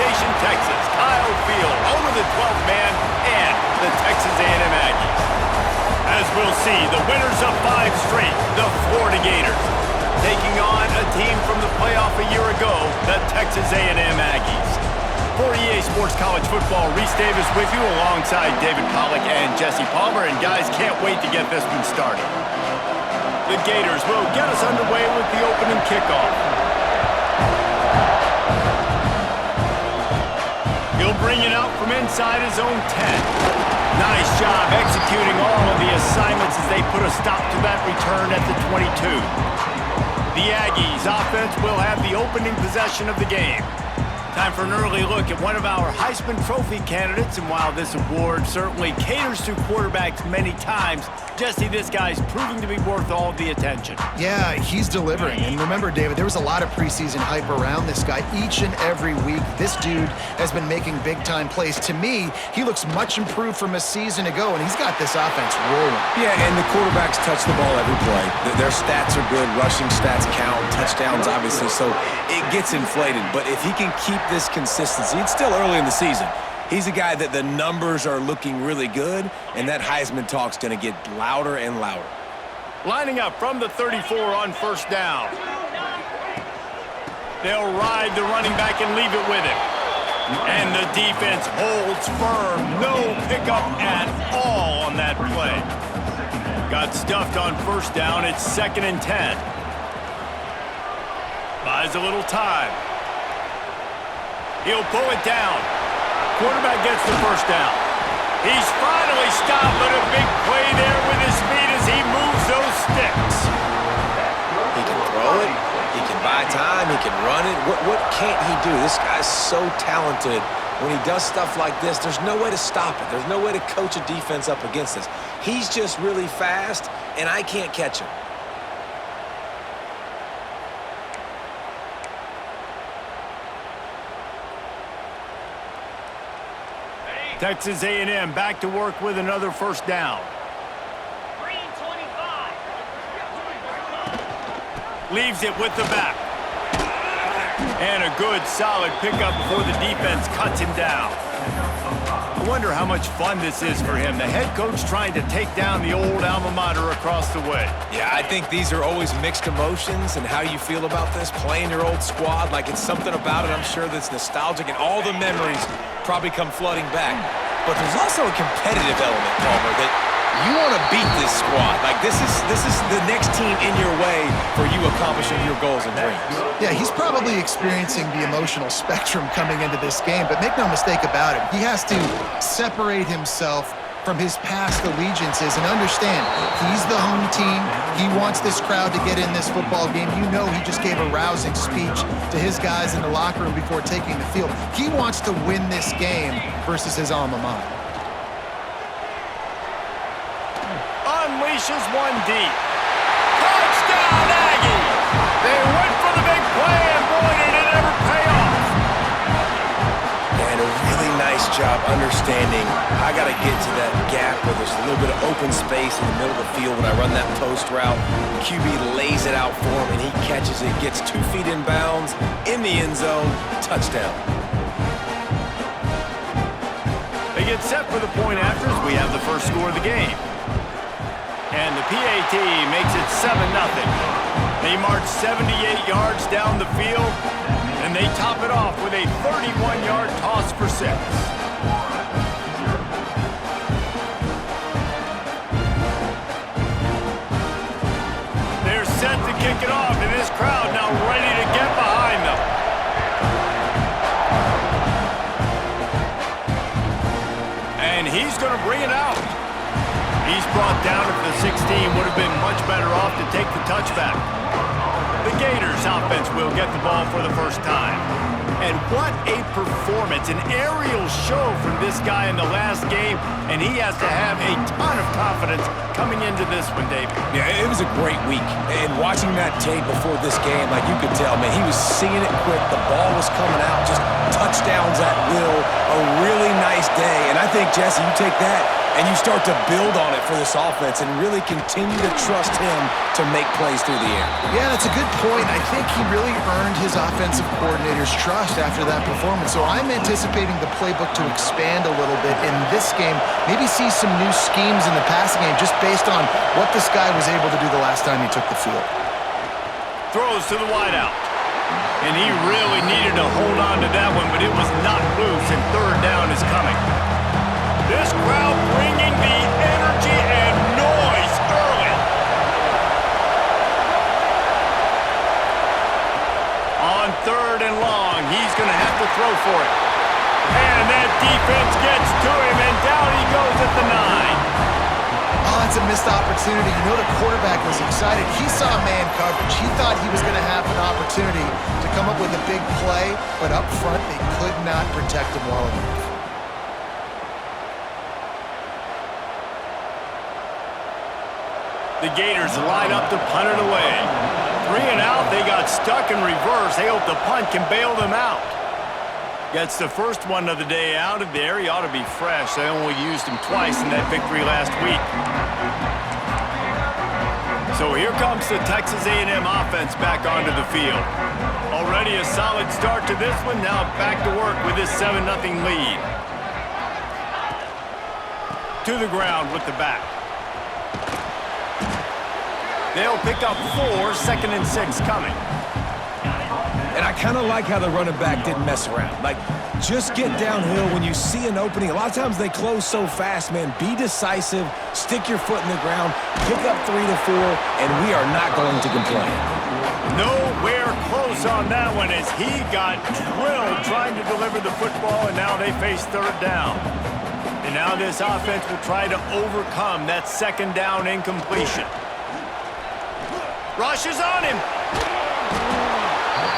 Station, Texas, Kyle Field, home of the 12th man and the Texas A&M Aggies. As we'll see, the winners of 5 straight, the Florida Gators, taking on a team from the playoff a year ago, the Texas A&M Aggies. For EA Sports College Football, Reese Davis with you alongside David Pollack and Jesse Palmer. And guys, can't wait to get this one started. The Gators will get us underway with the opening kickoff. He'll bring it out from inside his own 10. Nice job executing all of the assignments as they put a stop to that return at the 22. The Aggies offense will have the opening possession of the game. Time for an early look at one of our Heisman Trophy candidates, and while this award certainly caters to quarterbacks many times, Jesse, this guy's proving to be worth all the attention. Yeah, he's delivering. And remember, David, there was a lot of preseason hype around this guy. Each and every week, this dude has been making big-time plays. To me, he looks much improved from a season ago, and he's got this offense rolling. Yeah, and the quarterbacks touch the ball every play. Their stats are good. Rushing stats count. Touchdowns, obviously, so it gets inflated. But if he can keep this consistency, it's still early in the season. He's a guy that the numbers are looking really good, and that Heisman talk's going to get louder and louder. Lining up from the 34 on first down. They'll ride the running back and leave it with him. And the defense holds firm. No pickup at all on that play. Got stuffed on first down. It's 2nd and 10. Buys a little time. He'll pull it down. Quarterback gets the first down. He's finally stopped, but a big play there with his feet as he moves those sticks. He can throw it. He can buy time. He can run it. What can't he do? This guy's so talented. When he does stuff like this, there's no way to stop it. There's no way to coach a defense up against this. He's just really fast, and I can't catch him. Texas A&M back to work with another first down. Leaves it with the back. And a good, solid pickup before the defense cuts him down. I wonder how much fun this is for him. The head coach trying to take down the old alma mater across the way. Yeah, I think these are always mixed emotions, and how you feel about this, playing your old squad, like it's something about it, I'm sure, that's nostalgic, and all the memories probably come flooding back. But there's also a competitive element, Palmer, that you want to beat this squad. Like, this is the next team in your way for you accomplishing your goals and dreams. Yeah, he's probably experiencing the emotional spectrum coming into this game, but make no mistake about it, he has to separate himself from his past allegiances and understand he's the home team. He wants this crowd to get in this football game. You know, he just gave a rousing speech to his guys in the locker room before taking the field. He wants to win this game versus his alma mater. Unleashes one deep. Touchdown, Aggies! They went for the big play, and boy, did it ever pay off. And a really nice job understanding I got to get to that gap where there's a little bit of open space in the middle of the field when I run that post route. QB lays it out for him, and he catches it, gets 2 feet in bounds, in the end zone, touchdown. They get set for the point after as we have the first score of the game. And the PAT makes it 7-0. They march 78 yards down the field, and they top it off with a 31-yard toss for 6. They're set to kick it off, and this crowd now ready to get behind them. And he's going to bring it out. He's brought down at the 16, would have been much better off to take the touchback. The Gators offense will get the ball for the first time. And what a performance, an aerial show from this guy in the last game, and he has to have a ton of confidence coming into this one, David. Yeah, it was a great week. And watching that tape before this game, like you could tell, man, he was seeing it quick. The ball was coming out, just touchdowns at will. A really nice day. And I think, Jesse, you take that, And you start to build on it for this offense and really continue to trust him to make plays through the air. Yeah, that's a good point. I think he really earned his offensive coordinator's trust after that performance. So I'm anticipating the playbook to expand a little bit in this game, maybe see some new schemes in the passing game just based on what this guy was able to do the last time he took the field. Throws to the wideout. And he really needed to hold on to that one, but it was not loose, and third down is coming. This crowd bringing the energy and noise early. On third and long, he's going to have to throw for it. And that defense gets to him, and down he goes at the 9. Oh, that's a missed opportunity. You know the quarterback was excited. He saw man coverage. He thought he was going to have an opportunity to come up with a big play, but up front they could not protect him well enough. The Gators line up to punt it away. 3 and out, they got stuck in reverse. They hope the punt can bail them out. Gets the first one of the day out of there. He ought to be fresh. They only used him twice in that victory last week. So here comes the Texas A&M offense back onto the field. Already a solid start to this one. Now back to work with this 7-0 lead. To the ground with the back. They'll pick up 4, 2nd and 6 coming. And I kind of like how the running back didn't mess around. Like, just get downhill when you see an opening. A lot of times they close so fast, man. Be decisive, stick your foot in the ground, pick up 3 to 4, and we are not going to complain. Nowhere close on that one as he got drilled trying to deliver the football, and now they face third down. And now this offense will try to overcome that 2nd down incompletion. Rushes on him.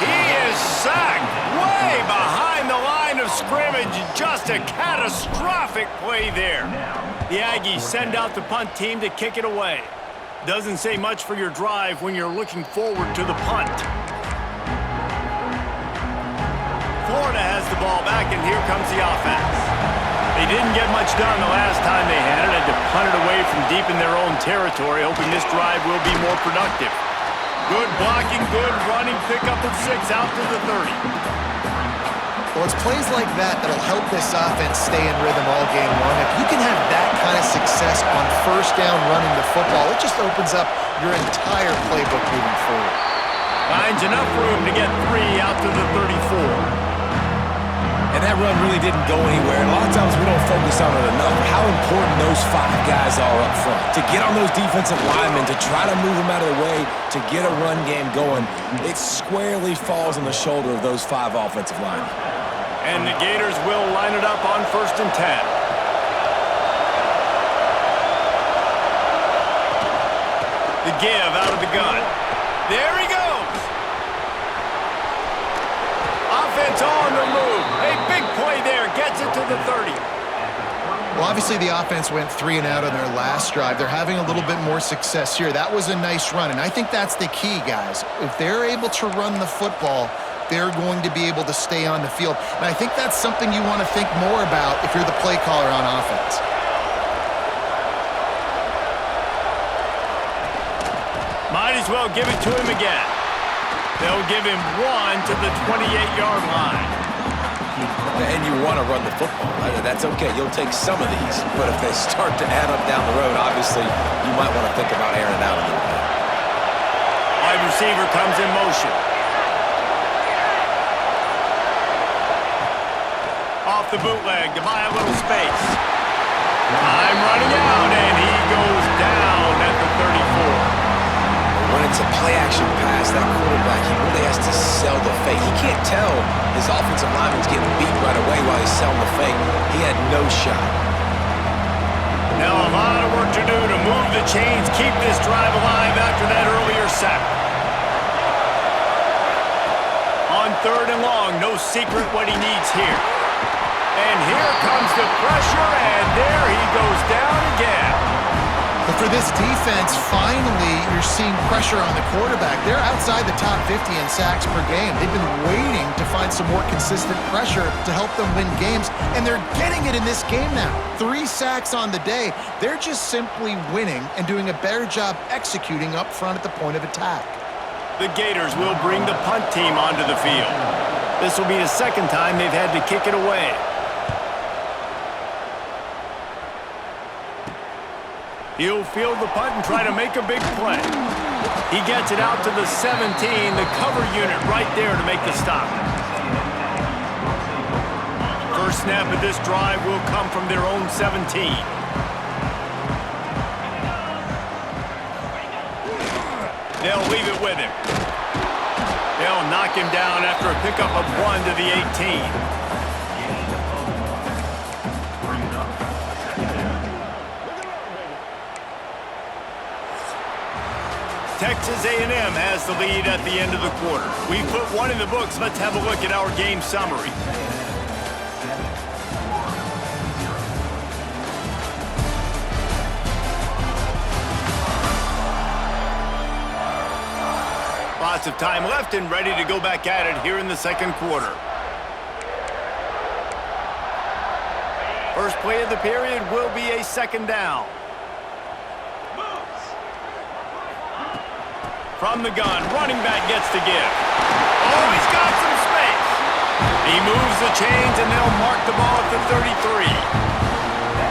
He is sacked way behind the line of scrimmage. Just a catastrophic play there. The Aggies send out the punt team to kick it away. Doesn't say much for your drive when you're looking forward to the punt. Florida has the ball back, and here comes the offense. They didn't get much done the last time they had it. Had to punt it away from deep in their own territory, hoping this drive will be more productive. Good blocking, good running, pick up at 6 out to the 30. Well, it's plays like that that'll help this offense stay in rhythm all game long. If you can have that kind of success on first down running the football, it just opens up your entire playbook moving forward. Finds enough room to get 3 out to the 34. And that run really didn't go anywhere. And a lot of times we don't focus on it enough, how important those 5 guys are up front. To get on those defensive linemen, to try to move them out of the way, to get a run game going, it squarely falls on the shoulder of those 5 offensive linemen. And the Gators will line it up on 1st and 10. The give out of the gun. There he goes. Offense on the move. A big play there. Gets it to the 30. Well, obviously the offense went 3 and out on their last drive. They're having a little bit more success here. That was a nice run, and I think that's the key, guys. If they're able to run the football, they're going to be able to stay on the field. And I think that's something you want to think more about if you're the play caller on offense. Might as well give it to him again. They'll give him 1 to the 28-yard line. And you want to run the football. That's okay. You'll take some of these. But if they start to add up down the road, obviously, you might want to think about airing it out a little bit. Wide receiver comes in motion. Off the bootleg to buy a little space. Time running out, and he goes down at the 34. When it's a play-action pass, that quarterback, he really has to sell the fake. He can't tell his offensive lineman's getting beat right away while he's selling the fake. He had no shot. Now a lot of work to do to move the chains, keep this drive alive after that earlier sack. On 3rd and long, no secret what he needs here. And here comes the pressure, and there he goes down again. But for this defense, finally, you're seeing pressure on the quarterback. They're outside the top 50 in sacks per game. They've been waiting to find some more consistent pressure to help them win games, and they're getting it in this game now. 3 sacks on the day. They're just simply winning and doing a better job executing up front at the point of attack. The Gators will bring the punt team onto the field. This will be the second time they've had to kick it away. He'll field the punt and try to make a big play. He gets it out to the 17, the cover unit right there to make the stop. First snap of this drive will come from their own 17. They'll leave it with him. They'll knock him down after a pickup of 1 to the 18. Texas A&M has the lead at the end of the quarter. We've put 1 in the books. Let's have a look at our game summary. Lots of time left and ready to go back at it here in the second quarter. First play of the period will be a second down. From the gun, running back gets to give. Oh, he's got some space. He moves the chains, and they'll mark the ball at the 33.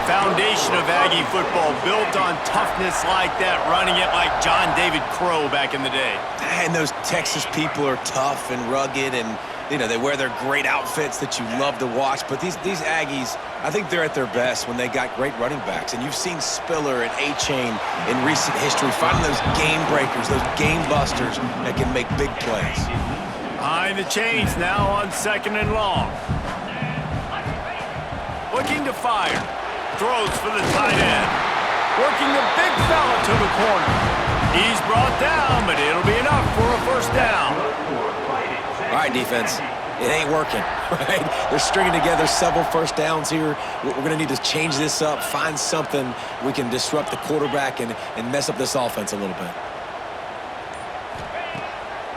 Foundation of Aggie football built on toughness like that, running it like John David Crow back in the day. And those Texas people are tough and rugged, and you know, they wear their great outfits that you love to watch. But these Aggies, I think they're at their best when they got great running backs. And you've seen Spiller and A-Chain in recent history finding those game breakers, those game busters that can make big plays. Behind the chains now on 2nd and long. Looking to fire. Throws for the tight end. Working the big fella to the corner. He's brought down, but it'll be enough for a first down. All right, defense, it ain't working, right? They're stringing together several first downs here. We're going to need to change this up, find something we can disrupt the quarterback and mess up this offense a little bit.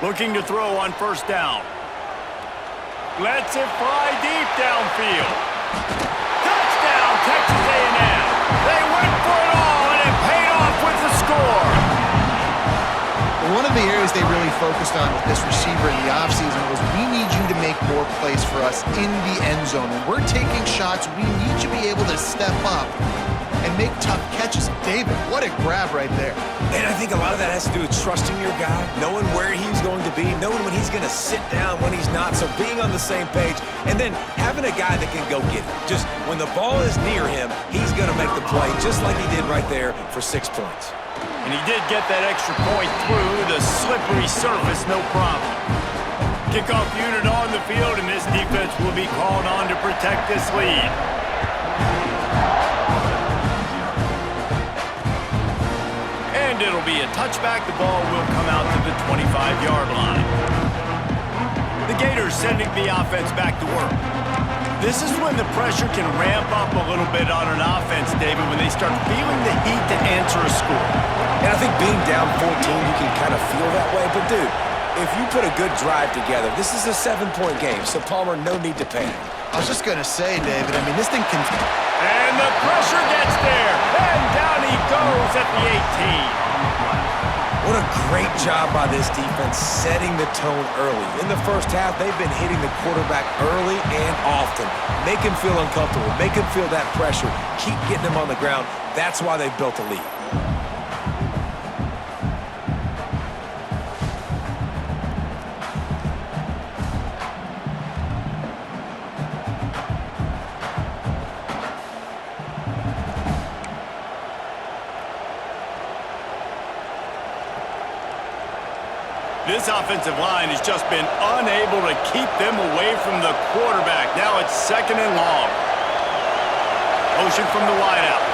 Looking to throw on first down. Lets it fly deep downfield. Touchdown, Texas A&M. They went for it all, and it paid off with the score. One of the areas they really focused on with this receiver in the offseason was we need you to make more plays for us in the end zone. When we're taking shots, we need you to be able to step up and make tough catches. David, what a grab right there. And I think a lot of that has to do with trusting your guy, knowing where he's going to be, knowing when he's going to sit down, when he's not, so being on the same page, and then having a guy that can go get it. Just when the ball is near him, he's going to make the play, just like he did right there for 6 points. And he did get that extra point through the slippery surface, no problem. Kickoff unit on the field, and this defense will be called on to protect this lead. And it'll be a touchback. The ball will come out to the 25-yard line. The Gators sending the offense back to work. This is when the pressure can ramp up a little bit on an offense, David, when they start feeling the heat to answer a score. And I think being down 14, you can kind of feel that way. But, dude, if you put a good drive together, this is a 7-point game, so Palmer, no need to panic. I was just going to say, David, I mean, this thing can... And the pressure gets there, and down he goes at the 18. What a great job by this defense setting the tone early. In the first half, they've been hitting the quarterback early and often. Make him feel uncomfortable. Make him feel that pressure. Keep getting him on the ground. That's why they've built a lead. This offensive line has just been unable to keep them away from the quarterback. Now it's 2nd and long. Motion from the wideout.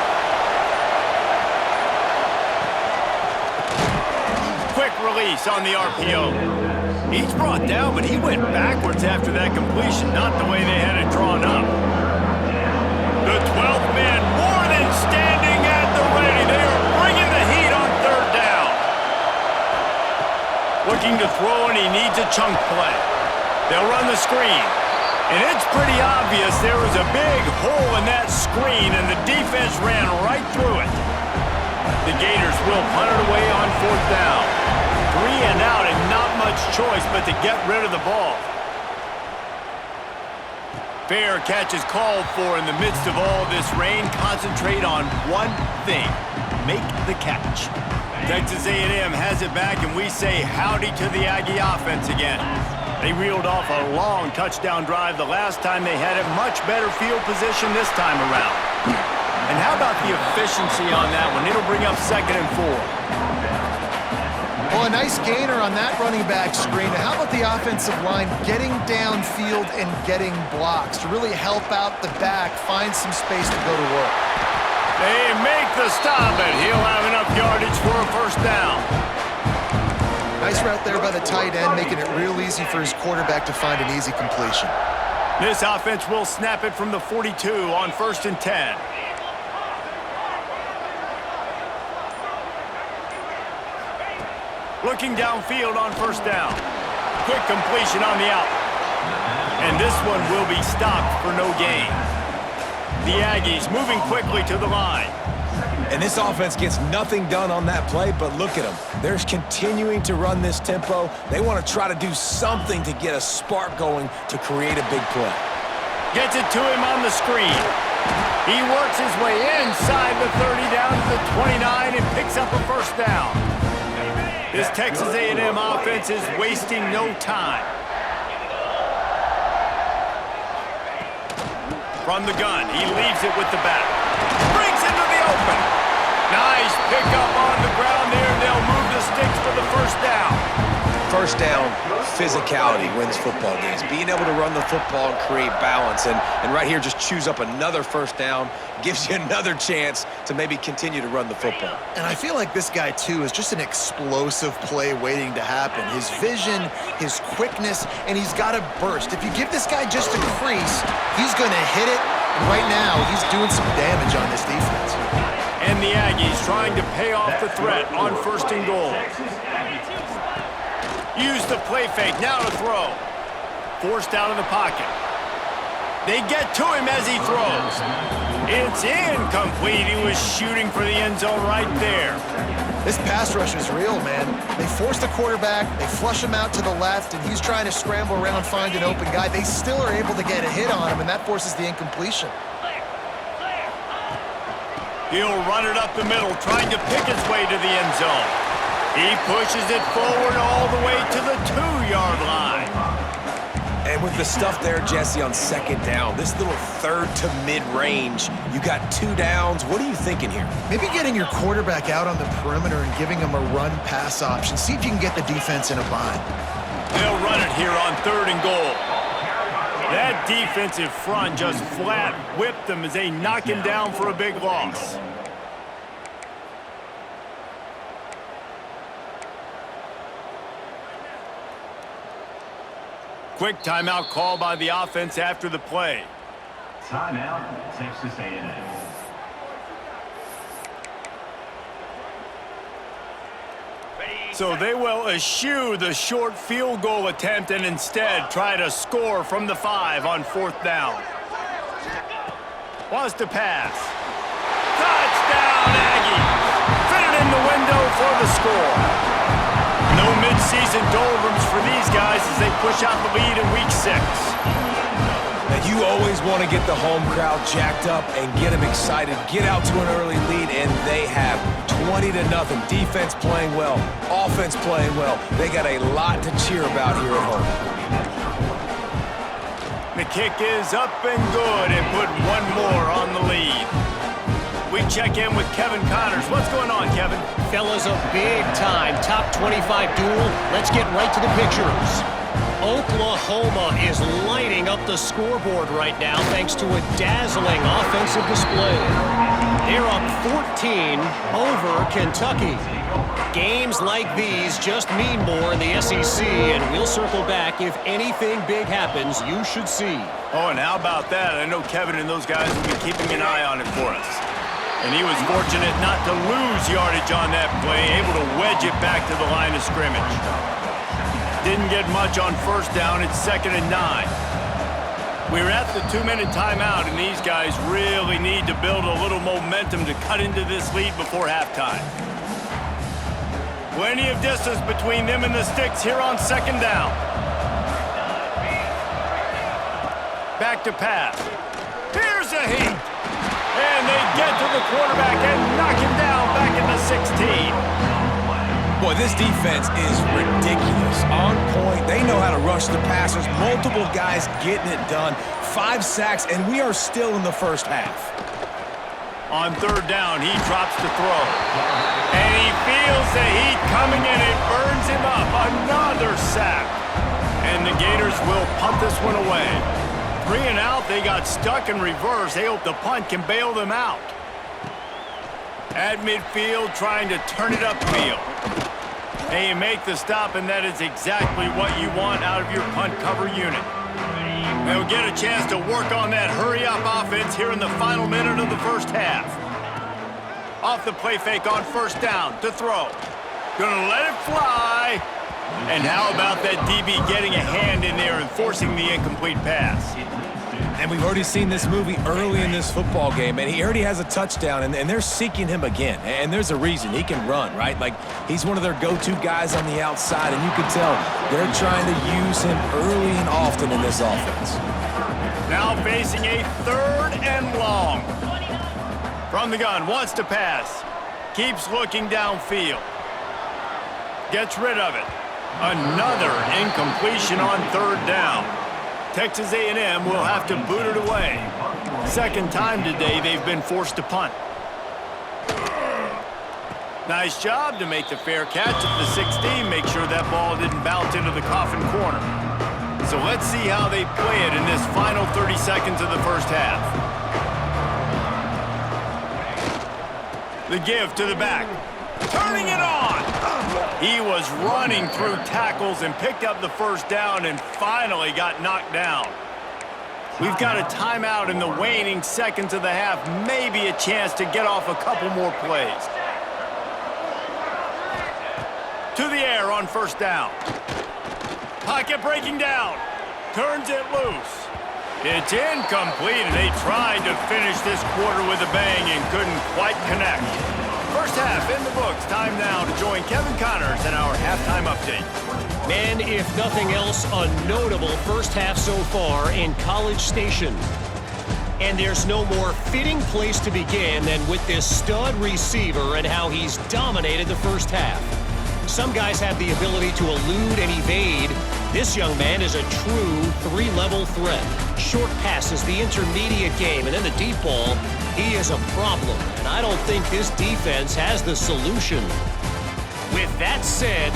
Quick release on the RPO. He's brought down, but he went backwards after that completion, not the way they had it drawn up. The 12th man more than standing at the ready. They are bringing Looking to throw, and he needs a chunk play. They'll run the screen. And it's pretty obvious there was a big hole in that screen, and the defense ran right through it. The Gators will punt it away on 4th down. 3 and out, and not much choice but to get rid of the ball. Fair catch is called for in the midst of all this rain. Concentrate on one thing: make the catch. Texas A&M has it back, and we say howdy to the Aggie offense again. They reeled off a long touchdown drive the last time they had it. Much better field position this time around. And how about the efficiency on that one? It'll bring up 2nd and 4. Well, a nice gainer on that running back screen. How about the offensive line getting downfield and getting blocks to really help out the back, find some space to go to work? They make the stop, and he'll have enough yardage for a 1st down. Nice route there by the tight end, making it real easy for his quarterback to find an easy completion. This offense will snap it from the 42 on 1st and 10. Looking downfield on 1st down. Quick completion on the out. And this one will be stopped for no gain. The Aggies moving quickly to the line. And this offense gets nothing done on that play, but look at them. They're continuing to run this tempo. They want to try to do something to get a spark going to create a big play. Gets it to him on the screen. He works his way inside the 30 down to the 29 and picks up a 1st down. This Texas A&M offense is wasting no time. From the gun, he leaves it with the back. Brings into the open. Nice pickup on the ground there, and they'll move the sticks for the 1st down. 1st down, physicality wins football games. Being able to run the football and create balance. And right here, just choose up another 1st down. Gives you another chance to maybe continue to run the football. And I feel like this guy, too, is just an explosive play waiting to happen. His vision, his quickness, and he's got a burst. If you give this guy just a crease, he's going to hit it. And right now, he's doing some damage on this defense. And the Aggies trying to pay off the threat on 1st and goal. Use the play fake, now to throw. Forced out of the pocket. They get to him as he throws. It's incomplete. He was shooting for the end zone right there. This pass rush is real, man. They force the quarterback, they flush him out to the left, and he's trying to scramble around, find an open guy. They still are able to get a hit on him, and that forces the incompletion. He'll run it up the middle, trying to pick his way to the end zone. He pushes it forward all the way to the 2-yard line. And with the stuff there, Jesse, on 2nd down, this little 3rd to mid-range, you got 2 downs. What are you thinking here? Maybe getting your quarterback out on the perimeter and giving him a run-pass option. See if you can get the defense in a bind. They'll run it here on 3rd and goal. That defensive front just flat whipped them as they knock him down for a big loss. Quick timeout call by the offense after the play. Timeout, Texas A&M. So they will eschew the short field goal attempt and instead try to score from the 5 on 4th down. Wants to pass. Touchdown, Aggies! Fitted in the window for the score. No mid-season doldrums for these guys as they push out the lead in Week 6. Now, you always want to get the home crowd jacked up and get them excited. Get out to an early lead, and they have 20-0. Defense playing well, offense playing well. They got a lot to cheer about here at home. The kick is up and good and put one more on the lead. We check in with Kevin Connors. What's going on, Kevin? Fellas, a big-time top 25 duel. Let's get right to the pictures. Oklahoma is lighting up the scoreboard right now thanks to a dazzling offensive display. They're up 14 over Kentucky. Games like these just mean more in the SEC, and we'll circle back if anything big happens you should see. Oh, and how about that? I know Kevin and those guys will be keeping an eye on it for us. And he was fortunate not to lose yardage on that play, able to wedge it back to the line of scrimmage. Didn't get much on first down. It's 2nd and 9. We're at the 2-minute timeout, and these guys really need to build a little momentum to cut into this lead before halftime. Plenty of distance between them and the sticks here on 2nd down. Back to pass. Here's a heat. And they get to the quarterback and knock him down back in the 16. Boy, this defense is ridiculous. On point. They know how to rush the passers. Multiple guys getting it done. 5 sacks, and we are still in the first half. On 3rd down, he drops to throw. And he feels the heat coming in. It burns him up. Another sack. And the Gators will punt this one away. 3 and out. They got stuck in reverse. They hope the punt can bail them out. At midfield, trying to turn it upfield. And you make the stop, and that is exactly what you want out of your punt cover unit. They'll get a chance to work on that hurry-up offense here in the final minute of the first half. Off the play fake on 1st down to throw. Gonna let it fly. And how about that DB getting a hand in there and forcing the incomplete pass? And we've already seen this movie early in this football game, and he already has a touchdown, and they're seeking him again. And there's a reason. He can run, right? Like, he's one of their go-to guys on the outside, and you can tell they're trying to use him early and often in this offense. Now facing a 3rd and long. From the gun, wants to pass. Keeps looking downfield. Gets rid of it. Another incompletion on 3rd down. Texas A&M will have to boot it away. 2nd time today they've been forced to punt. Nice job to make the fair catch at the 16. Make sure that ball didn't bounce into the coffin corner. So let's see how they play it in this final 30 seconds of the first half. The give to the back. Turning it on. He was running through tackles and picked up the 1st down and finally got knocked down. We've got a timeout in the waning seconds of the half. Maybe a chance to get off a couple more plays. To the air on 1st down. Pocket breaking down. Turns it loose. It's incomplete, and they tried to finish this quarter with a bang and couldn't quite connect. First half in the books. Time now to join Kevin Connors in our halftime update. And if nothing else, a notable first half so far in College Station. And there's no more fitting place to begin than with this stud receiver and how he's dominated the first half. Some guys have the ability to elude and evade. This young man is a true 3-level threat. Short passes, the intermediate game, and then the deep ball. He is a problem, and I don't think this defense has the solution. With that said,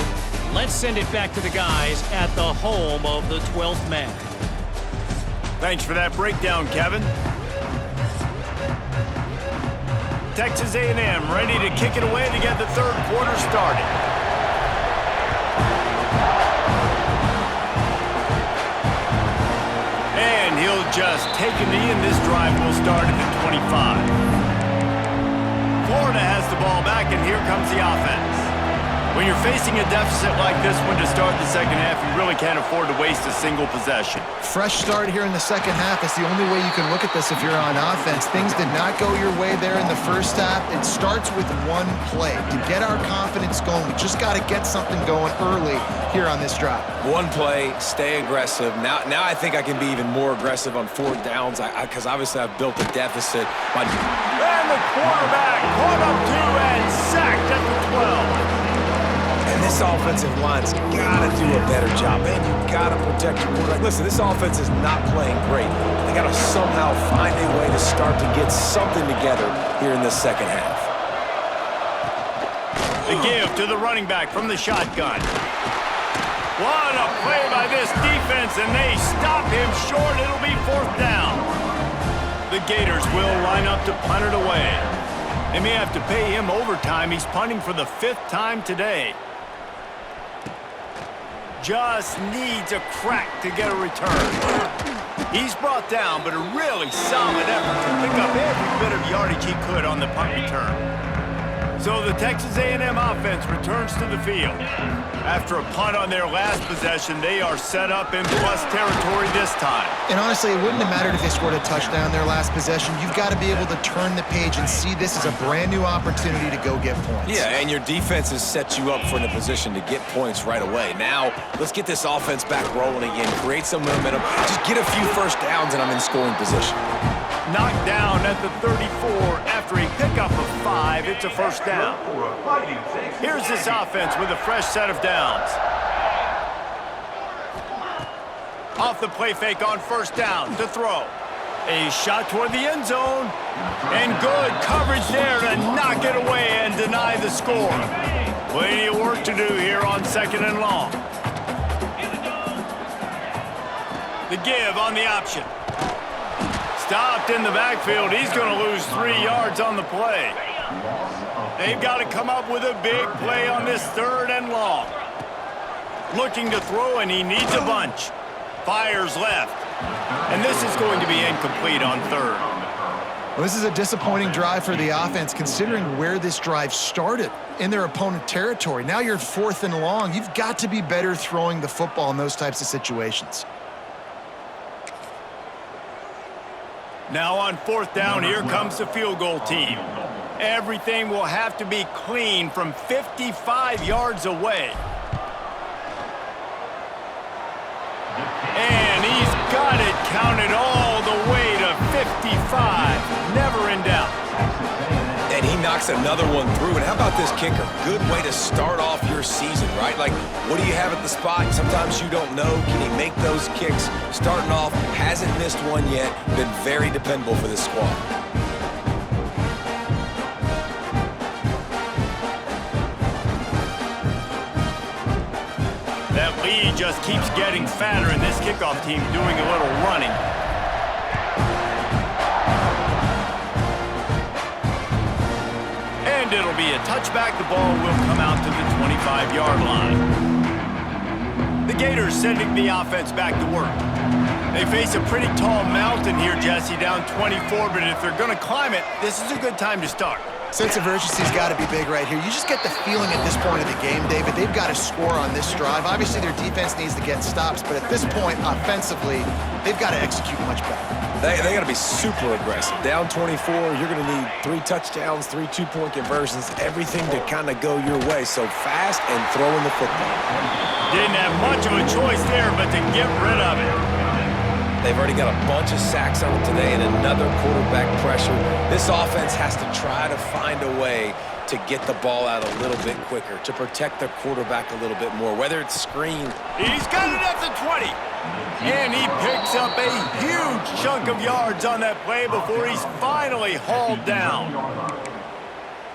let's send it back to the guys at the home of the 12th man. Thanks for that breakdown, Kevin. Texas A&M ready to kick it away to get the 3rd quarter started. And he'll just take a knee, and this drive will start at the 25. Florida has the ball back, and here comes the offense. When you're facing a deficit like this one to start the second half, you really can't afford to waste a single possession. Fresh start here in the second half. It's the only way you can look at this if you're on offense. Things did not go your way there in the first half. It starts with one play. To get our confidence going, we just got to get something going early here on this drive. One play, stay aggressive. Now I think I can be even more aggressive on 4th downs because obviously I've built a deficit. And the quarterback caught up to and sacked at the 12. And this offensive line's got to do a better job. Man, you've got to protect your quarterback. Listen, this offense is not playing great. They got to somehow find a way to start to get something together here in this second half. The give to the running back from the shotgun. What a play by this defense, and they stop him short. It'll be 4th down. The Gators will line up to punt it away. They may have to pay him overtime. He's punting for the 5th time today. Just needs a crack to get a return. He's brought down, but a really solid effort to pick up every bit of yardage he could on the punt return. So the Texas A&M offense returns to the field. After a punt on their last possession, they are set up in plus territory this time. And honestly, it wouldn't have mattered if they scored a touchdown their last possession. You've got to be able to turn the page and see this as a brand new opportunity to go get points. Yeah, and your defense has set you up for the position to get points right away. Now, let's get this offense back rolling again, create some momentum, just get a few first downs, and I'm in scoring position. Knocked down at the 34 after a pickup of 5. It's a first down. Here's this offense with a fresh set of downs. Off the play fake on first down to throw. A shot toward the end zone. And good coverage there to knock it away and deny the score. Plenty of work to do here on 2nd and long. The give on the option. Stopped in the backfield. He's going to lose 3 yards on the play. They've got to come up with a big play on this 3rd and long. Looking to throw, and he needs a bunch. Fires left. And this is going to be incomplete on 3rd. Well, this is a disappointing drive for the offense, considering where this drive started, in their opponent territory. Now you're 4th and long. You've got to be better throwing the football in those types of situations. Now on 4th down, here comes the field goal team. Everything will have to be clean from 55 yards away. And he's got it counted all the way to 55. Never in doubt. And he knocks another one through. And how about this kicker? Good way to start off your season, right? Like, what do you have at the spot? Sometimes you don't know. Can he make those kicks? Starting off, hasn't missed one yet. Been very dependable for this squad. That lead just keeps getting fatter, and this kickoff team doing a little running. And it'll be a touchback. The ball will come out to the 25-yard line. The Gators sending the offense back to work. They face a pretty tall mountain here, Jesse, down 24, but if they're going to climb it, this is a good time to start. Sense of urgency's got to be big right here. You just get the feeling at this point of the game, David, they've got to score on this drive. Obviously, their defense needs to get stops, but at this point, offensively, they've got to execute much better. They got to be super aggressive. Down 24, you're going to need 3 touchdowns, 3 two-point conversions, everything to kind of go your way. So fast and throwing the football. Didn't have much of a choice there, but to get rid of it. They've already got a bunch of sacks on them today and another quarterback pressure. This offense has to try to find a way to get the ball out a little bit quicker, to protect their quarterback a little bit more, whether it's screen. He's got it at the 20. And he picks up a huge chunk of yards on that play before he's finally hauled down.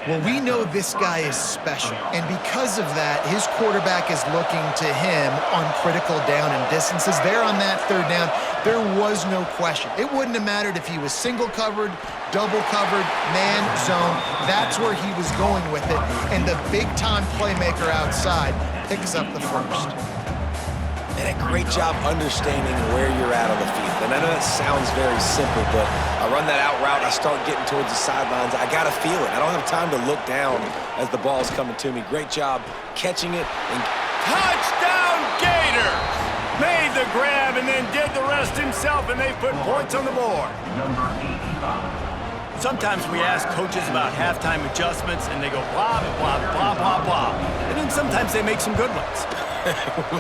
Well, we know this guy is special, and because of that, his quarterback is looking to him on critical down and distances. There on that 3rd down, there was no question. It wouldn't have mattered if he was single covered, double covered, man, zone. That's where he was going with it, and the big-time playmaker outside picks up the first. And a great job understanding where you're at on the field. And I know that sounds very simple, but I run that out route, I start getting towards the sidelines. I got to feel it. I don't have time to look down as the ball's coming to me. Great job catching it. And Touchdown Gators! Made the grab and then did the rest himself, and they put points on the board. Sometimes we ask coaches about halftime adjustments, and they go blah, blah, blah, blah, blah. And then sometimes they make some good ones.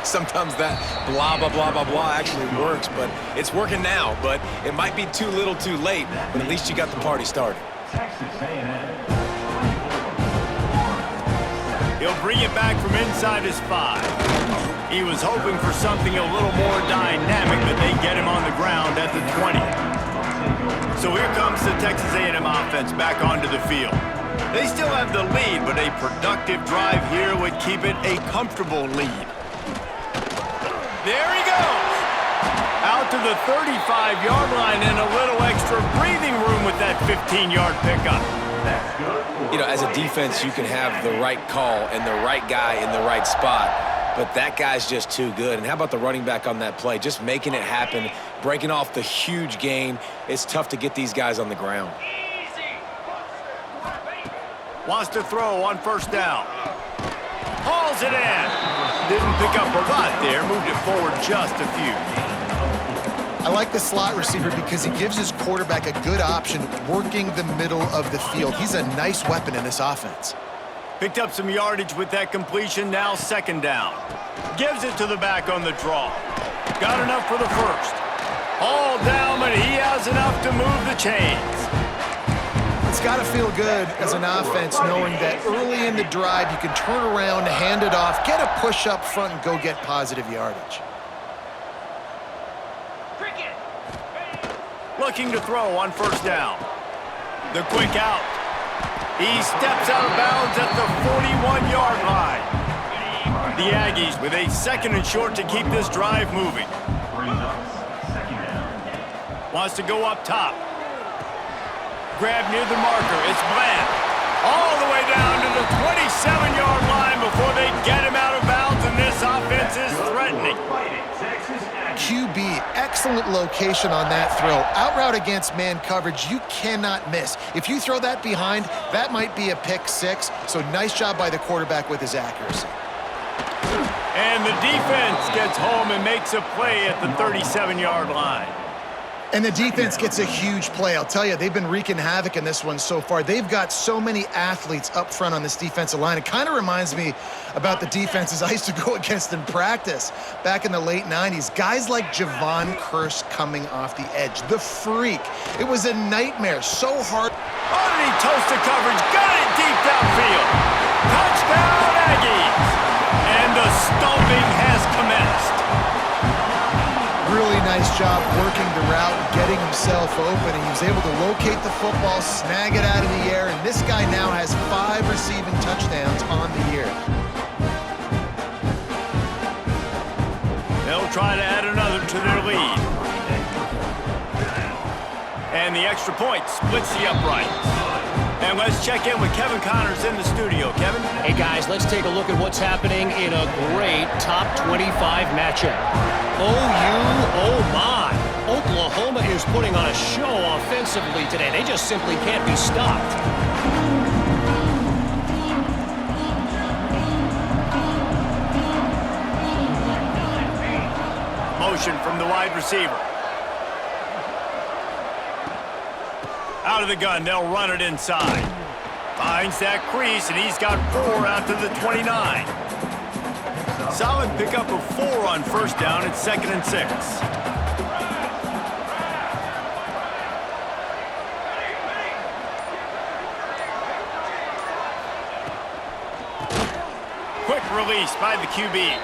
sometimes that blah, blah, blah, blah, blah actually works, but it's working now. But it might be too little too late, but at least you got the party started. Texas A&M. He'll bring it back from inside his 5. He was hoping for something a little more dynamic, but they get him on the ground at the 20. So here comes the Texas A&M offense back onto the field. They still have the lead, but a productive drive here would keep it a comfortable lead. There he goes! Out to the 35-yard line and a little extra breathing room with that 15-yard pickup. You know, as a defense, you can have the right call and the right guy in the right spot, but that guy's just too good. And how about the running back on that play? Just making it happen, breaking off the huge gain. It's tough to get these guys on the ground. Wants to throw on first down. Hauls it in. Didn't pick up a lot there. Moved it forward just a few. I like the slot receiver because he gives his quarterback a good option working the middle of the field. He's a nice weapon in this offense. Picked up some yardage with that completion. Now second down. Gives it to the back on the draw. Got enough for the first. All down, but he has enough to move the chains. It's got to feel good as an offense knowing that early in the drive you can turn around, hand it off, get a push up front, and go get positive yardage. Looking to throw on first down. The quick out. He steps out of bounds at the 41-yard line. The Aggies with a second and short to keep this drive moving. Wants to go up top. Grab near the marker. It's Bland. All the way down to the 27-yard line before they get him out of bounds, and this offense is threatening. QB, excellent location on that throw. Out route against man coverage, you cannot miss. If you throw that behind, that might be a pick six. So nice job by the quarterback with his accuracy. And the defense gets home and makes a play at the 37-yard line. And the defense gets a huge play. I'll tell you, they've been wreaking havoc in this one so far. They've got so many athletes up front on this defensive line. It kind of reminds me about the defenses I used to go against in practice back in the late 90s. Guys like Javon Curse coming off the edge. The freak. It was a nightmare. So hard. Underneath toasted coverage. Got it deep downfield. Touchdown, Aggies. And the stomping has commenced. Really nice job working the route, getting himself open, and he was able to locate the football, snag it out of the air, and this guy now has 5 receiving touchdowns on the year. They'll try to add another to their lead. And the extra point splits the uprights. And let's check in with Kevin Connors in the studio. Kevin? Hey, guys, let's take a look at what's happening in a great top 25 matchup. Oh my. Oklahoma is putting on a show offensively today. They just simply can't be stopped. Motion from the wide receiver. Out of the gun, they'll run it inside. Finds that crease, and he's got 4 out to the 29. Solid pickup of 4 on first down. It's 2nd and 6. Quick release by the QB.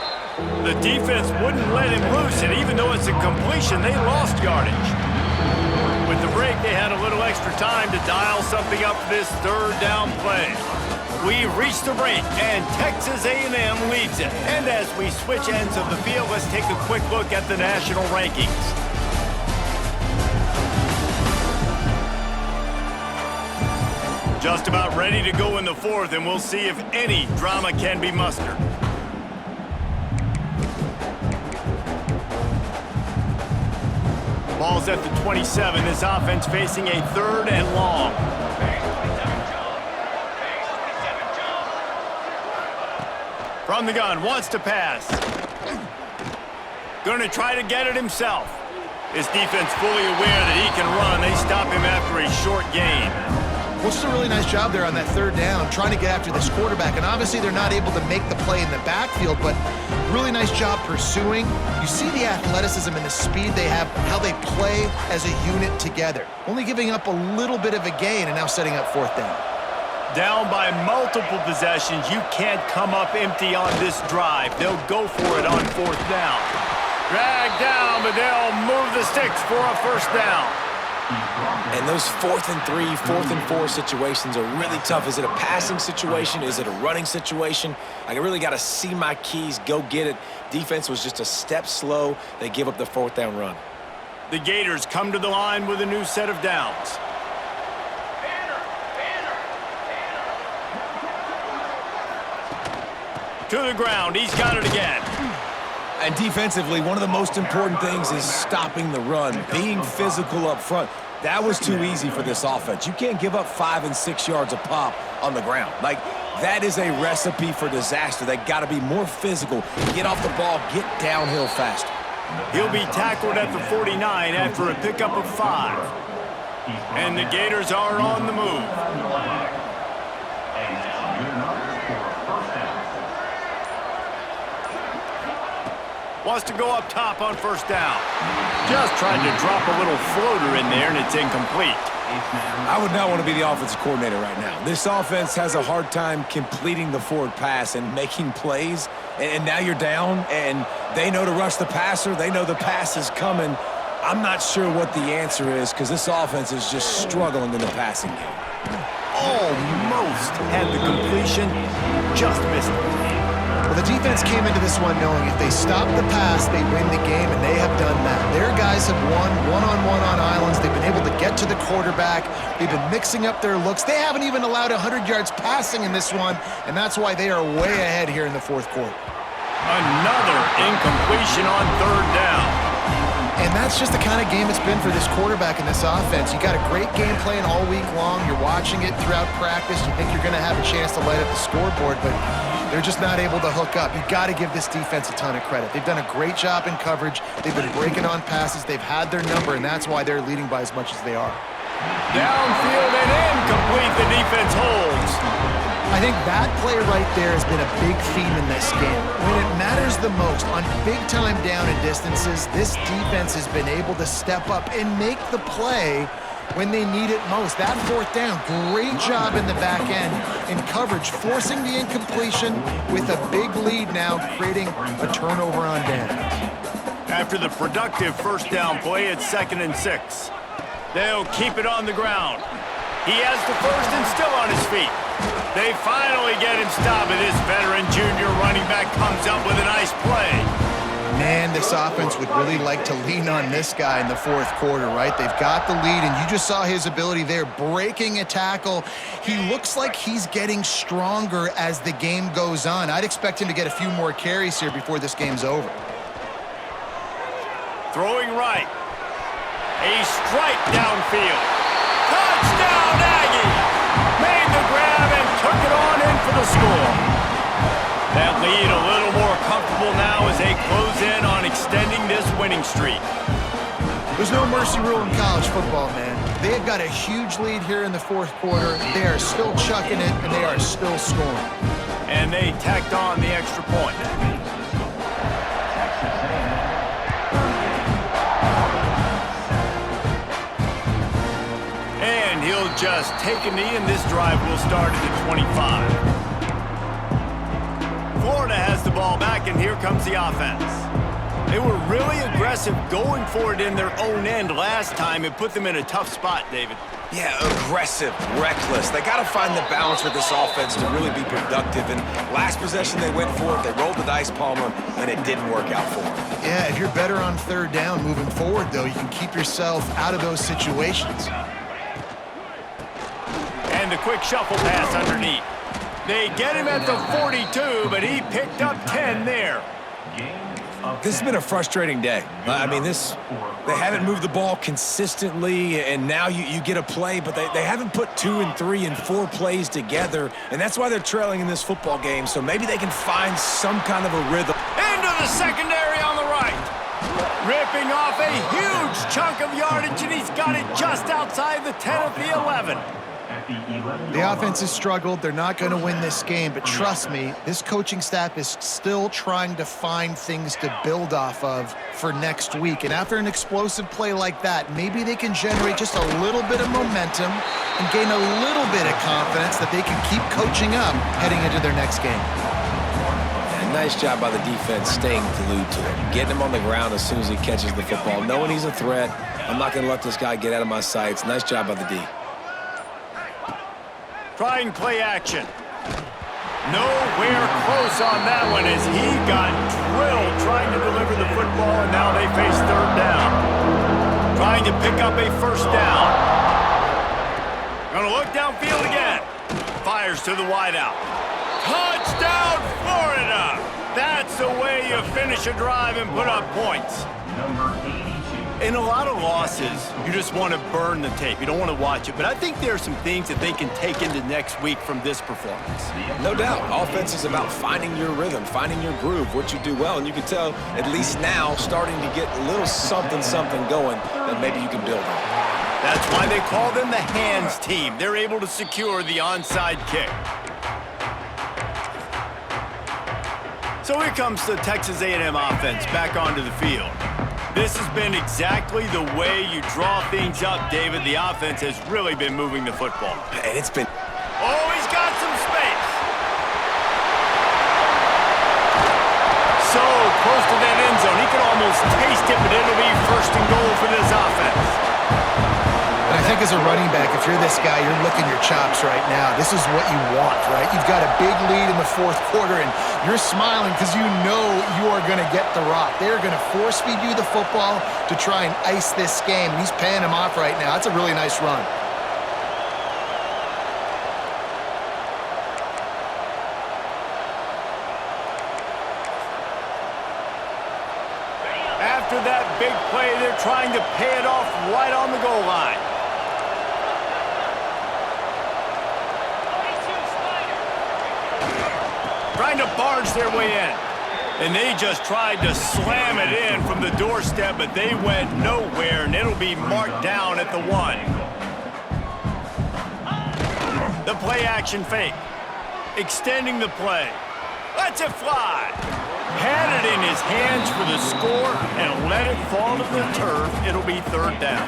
The defense wouldn't let him loose, and even though it's a completion, they lost yardage. With the break, they had a little extra time to dial something up for this 3rd down play. We've reached the break, and Texas A&M leads it. And as we switch ends of the field, let's take a quick look at the national rankings. Just about ready to go in the 4th, and we'll see if any drama can be mustered. Ball's at the 27. This offense facing a 3rd and long. From the gun, wants to pass. Going to try to get it himself. His defense fully aware that he can run. They stop him after a short gain. Well, it's a really nice job there on that 3rd down, trying to get after this quarterback. And obviously they're not able to make the play in the backfield, but really nice job pursuing. You see the athleticism and the speed they have, how they play as a unit together. Only giving up a little bit of a gain and now setting up 4th down. Down by multiple possessions. You can't come up empty on this drive. They'll go for it on 4th down. Dragged down, but they'll move the sticks for a 1st down. And those 4th and 3, 4th and 4 situations are really tough. Is it a passing situation? Is it a running situation? I really got to see my keys, go get it. Defense was just a step slow. They give up the 4th down run. The Gators come to the line with a new set of downs. To the ground. He's got it again. And defensively, one of the most important things is stopping the run, being physical up front. That was too easy for this offense. You can't give up 5 and 6 yards a pop on the ground. Like, that is a recipe for disaster. They got to be more physical, get off the ball, get downhill faster. He'll be tackled at the 49 after a pickup of 5. And the Gators are on the move. Wants to go up top on first down. Just tried to drop a little floater in there, and it's incomplete. I would not want to be the offensive coordinator right now. This offense has a hard time completing the forward pass and making plays, and now you're down, and they know to rush the passer. They know the pass is coming. I'm not sure what the answer is because this offense is just struggling in the passing game. Almost had the completion, just missed it. Well, the defense came into this one knowing if they stop the pass, they win the game, and they have done that. Their guys have won one-on-one on islands. They've been able to get to the quarterback. They've been mixing up their looks. They haven't even allowed 100 yards passing in this one, and that's why they are way ahead here in the fourth quarter. Another incompletion on third down. And that's just the kind of game it's been for this quarterback and this offense. You got a great game plan all week long. You're watching it throughout practice. You think you're going to have a chance to light up the scoreboard, but they're just not able to hook up. You've got to give this defense a ton of credit. They've done a great job in coverage. They've been breaking on passes. They've had their number, and that's why they're leading by as much as they are. Downfield and incomplete. The defense holds. I think that play right there has been a big theme in this game. When it matters the most, on big-time down and distances, this defense has been able to step up and make the play when they need it most. That fourth down, great job in the back end in coverage, forcing the incompletion with a big lead now, creating a turnover on downs. After the productive first down play, it's 2nd and 6. They'll keep it on the ground. He has the first and still on his feet. They finally get him stopped, and this veteran junior running back comes up with a nice play. Man, this offense would really like to lean on this guy in the fourth quarter, right? They've got the lead, and you just saw his ability there, breaking a tackle. He looks like he's getting stronger as the game goes on. I'd expect him to get a few more carries here before this game's over. Throwing right. A strike downfield. Touchdown, Aggie! Made the grab and took it on in for the score. That lead a little more comfortable now as they close in on extending this winning streak. There's no mercy rule in college football, man. They've got a huge lead here in the fourth quarter. They are still chucking it, and they are still scoring. And they tacked on the extra point. And he'll just take a knee, and this drive will start at the 25. Florida has the ball back, and here comes the offense. They were really aggressive going for it in their own end last time. It put them in a tough spot, David. Yeah, aggressive, reckless. They got to find the balance with this offense to really be productive. And last possession they went for it. They rolled the dice, Palmer, and it didn't work out for them. Yeah, if you're better on third down moving forward, though, you can keep yourself out of those situations. And a quick shuffle pass underneath. They get him at the 42, but he picked up 10 there. This has been a frustrating day. I mean, they haven't moved the ball consistently, and now you get a play, but they haven't put 2 and 3 and 4 plays together, and that's why they're trailing in this football game, so maybe they can find some kind of a rhythm. Into the secondary on the right. Ripping off a huge chunk of yardage, and he's got it just outside the 10 of the 11. The offense has struggled. They're not going to win this game, but trust me, this coaching staff is still trying to find things to build off of for next week. And after an explosive play like that, maybe they can generate just a little bit of momentum and gain a little bit of confidence that they can keep coaching up heading into their next game. And nice job by the defense staying glued to him, getting him on the ground as soon as he catches the football, knowing he's a threat. I'm not going to let this guy get out of my sights. Nice job by the D. Trying play action. Nowhere close on that one as he got drilled trying to deliver the football, and now they face third down. Trying to pick up a first down. Gonna look downfield again. Fires to the wideout. Touchdown, Florida! That's the way you finish a drive and put up points. Number 82. In a lot of losses, you just want to burn the tape. You don't want to watch it. But I think there are some things that they can take into next week from this performance. No doubt. Offense is about finding your rhythm, finding your groove, what you do well. And you can tell, at least now, starting to get a little something going that maybe you can build on. That's why they call them the hands team. They're able to secure the onside kick. So here comes the Texas A&M offense back onto the field. This has been exactly the way you draw things up, David. The offense has really been moving the football. And it's been... Oh, he's got some space. So close to that end zone. He can almost taste it, but it'll be first and goal for this offense. And I think as a running back, if you're this guy, you're licking your chops right now. This is what you want, right? You've got a big lead in the fourth quarter, and you're smiling because you know you are going to get the rock. They're going to force-feed you the football to try and ice this game. And he's paying him off right now. That's a really nice run. After that big play, they're trying to pay it off right on the goal line. Trying to barge their way in. And they just tried to slam it in from the doorstep, but they went nowhere, and it'll be marked down at the 1. The play action fake. Extending the play. Lets it fly. Had it in his hands for the score and let it fall to the turf. It'll be third down.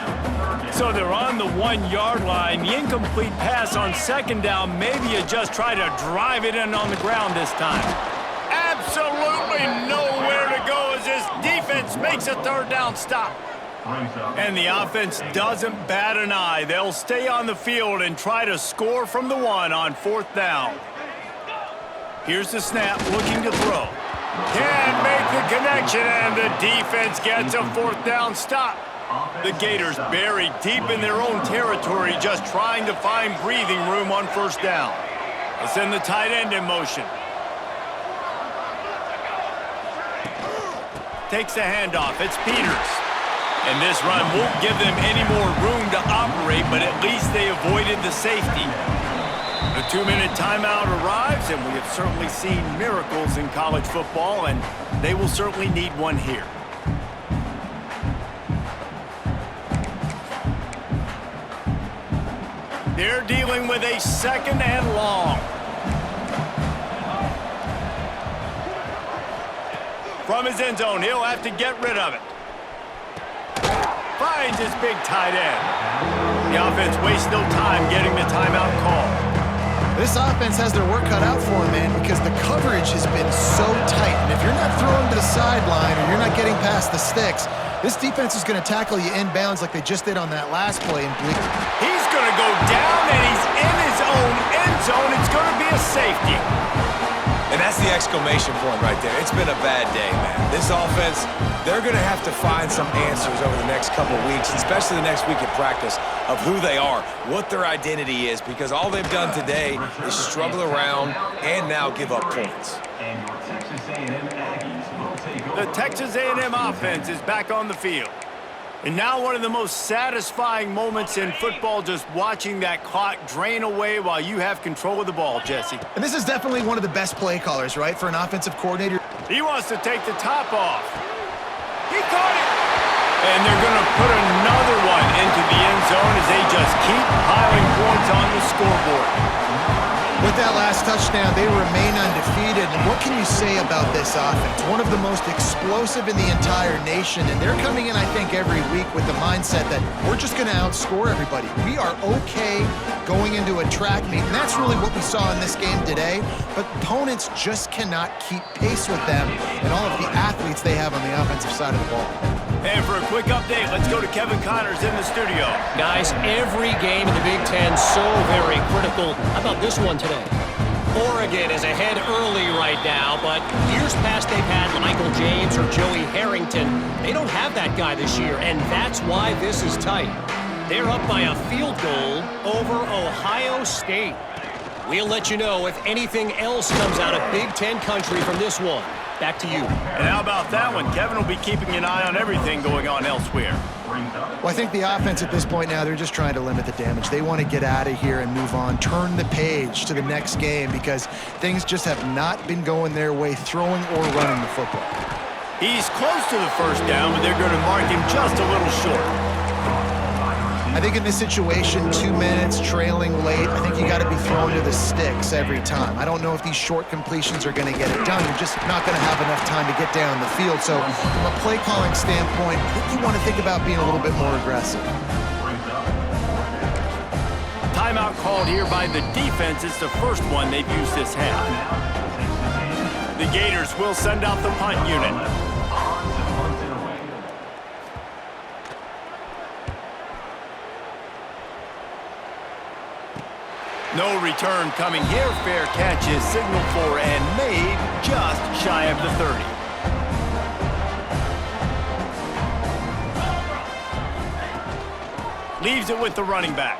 So they're on the 1-yard line. The incomplete pass on second down. Maybe you just try to drive it in on the ground this time. Absolutely nowhere to go as this defense makes a third down stop. And the offense doesn't bat an eye. They'll stay on the field and try to score from the 1 on fourth down. Here's the snap, looking to throw. Can't make the connection, and the defense gets a fourth down stop. The Gators buried deep in their own territory, just trying to find breathing room on first down. They'll send the tight end in motion. Takes the handoff. It's Peters. And this run won't give them any more room to operate, but at least they avoided the safety. The 2-minute timeout arrives, and we have certainly seen miracles in college football, and they will certainly need one here. They're dealing with a second and long. From his end zone, he'll have to get rid of it. Finds his big tight end. The offense wastes no time getting the timeout call. This offense has their work cut out for them, man, because the coverage has been so tight. And if you're not throwing to the sideline or you're not getting past the sticks, this defense is going to tackle you inbounds like they just did on that last play. And he's going to go down, and he's in his own end zone. It's going to be a safety. And that's the exclamation point right there. It's been a bad day, man. This offense, they're going to have to find some answers over the next couple of weeks, especially the next week at practice, of who they are, what their identity is, because all they've done today is struggle around and now give up points. And your Texas A&M Aggies will take over. The Texas A&M offense is back on the field. And now one of the most satisfying moments in football, just watching that clock drain away while you have control of the ball, Jesse. And this is definitely one of the best play callers, right, for an offensive coordinator. He wants to take the top off. He caught it. And they're going to put another one into the end zone as they just keep piling points on the scoreboard. With that last touchdown, they remain undefeated. And what can you say about this offense? One of the most explosive in the entire nation. And they're coming in, I think, every week with the mindset that we're just going to outscore everybody. We are okay going into a track meet. And that's really what we saw in this game today. But opponents just cannot keep pace with them and all of the athletes they have on the offensive side of the ball. And for a quick update, let's go to Kevin Connors in the studio. Guys, every game in the Big Ten so very critical. How about this one today? Oregon is ahead early right now, but years past they've had Michael James or Joey Harrington. They don't have that guy this year, and that's why this is tight. They're up by a field goal over Ohio State. We'll let you know if anything else comes out of Big Ten country from this one. back to you. And how about that one? Kevin will be keeping an eye on everything going on elsewhere. Well, I think the offense at this point now, they're just trying to limit the damage. They want to get out of here and move on, turn the page to the next game because things just have not been going their way, throwing or running the football. He's close to the first down, but they're going to mark him just a little short. I think in this situation, 2 minutes, trailing late, I think you got to be throwing to the sticks every time. I don't know if these short completions are going to get it done. You're just not going to have enough time to get down the field. So from a play calling standpoint, I think you want to think about being a little bit more aggressive. Timeout called here by the defense. It's the first one they've used this half. The Gators will send out the punt unit. No return coming here. Fair catch is signaled for and made just shy of the 30. Leaves it with the running back.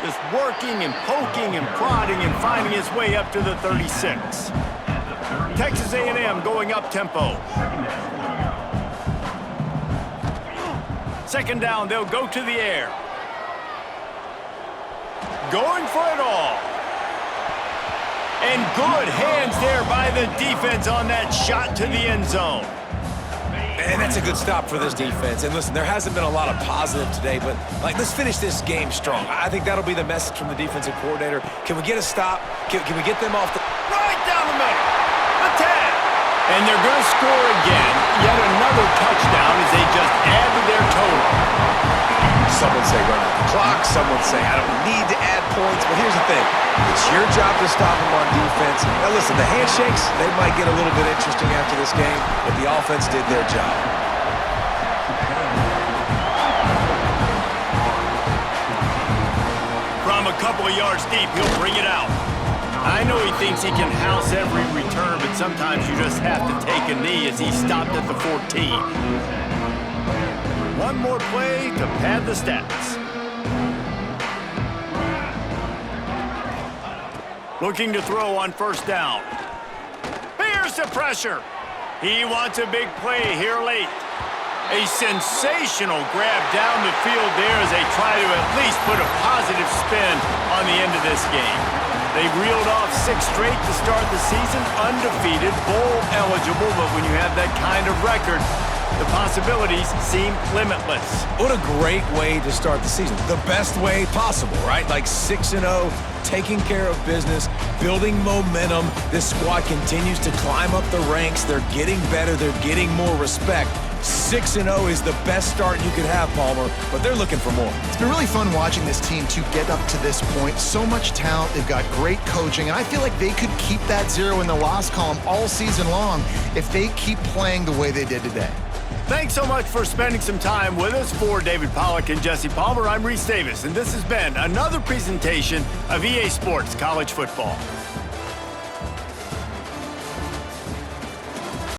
Just working and poking and prodding and finding his way up to the 36. Texas A&M going up tempo. Second down, they'll go to the air. Going for it all. And good hands there by the defense on that shot to the end zone. And that's a good stop for this defense. And listen, there hasn't been a lot of positive today, but let's finish this game strong. I think that'll be the message from the defensive coordinator. Can we get a stop? Can we get them off the... Right down the middle. The 10. And they're going to score again. Yet another touchdown as they just add to their total. Some would say run out the clock. Some would say I don't need to add points. But here's the thing. It's your job to stop them on defense. Now listen, the handshakes, they might get a little bit interesting after this game, but the offense did their job. From a couple of yards deep, he'll bring it out. I know he thinks he can house every return, but sometimes you just have to take a knee as he stopped at the 14. One more play to pad the stats. Looking to throw on first down. Here's the pressure. He wants a big play here late. A sensational grab down the field there as they try to at least put a positive spin on the end of this game. They reeled off 6 straight to start the season, undefeated, bowl eligible, but when you have that kind of record, the possibilities seem limitless. What a great way to start the season. The best way possible, right? Like 6-0, taking care of business, building momentum. This squad continues to climb up the ranks. They're getting better. They're getting more respect. 6-0 is the best start you could have, Palmer, but they're looking for more. It's been really fun watching this team to get up to this point. So much talent. They've got great coaching, and I feel like they could keep that 0 in the loss column all season long if they keep playing the way they did today. Thanks so much for spending some time with us. For David Pollack and Jesse Palmer, I'm Reese Davis, and this has been another presentation of EA Sports College Football.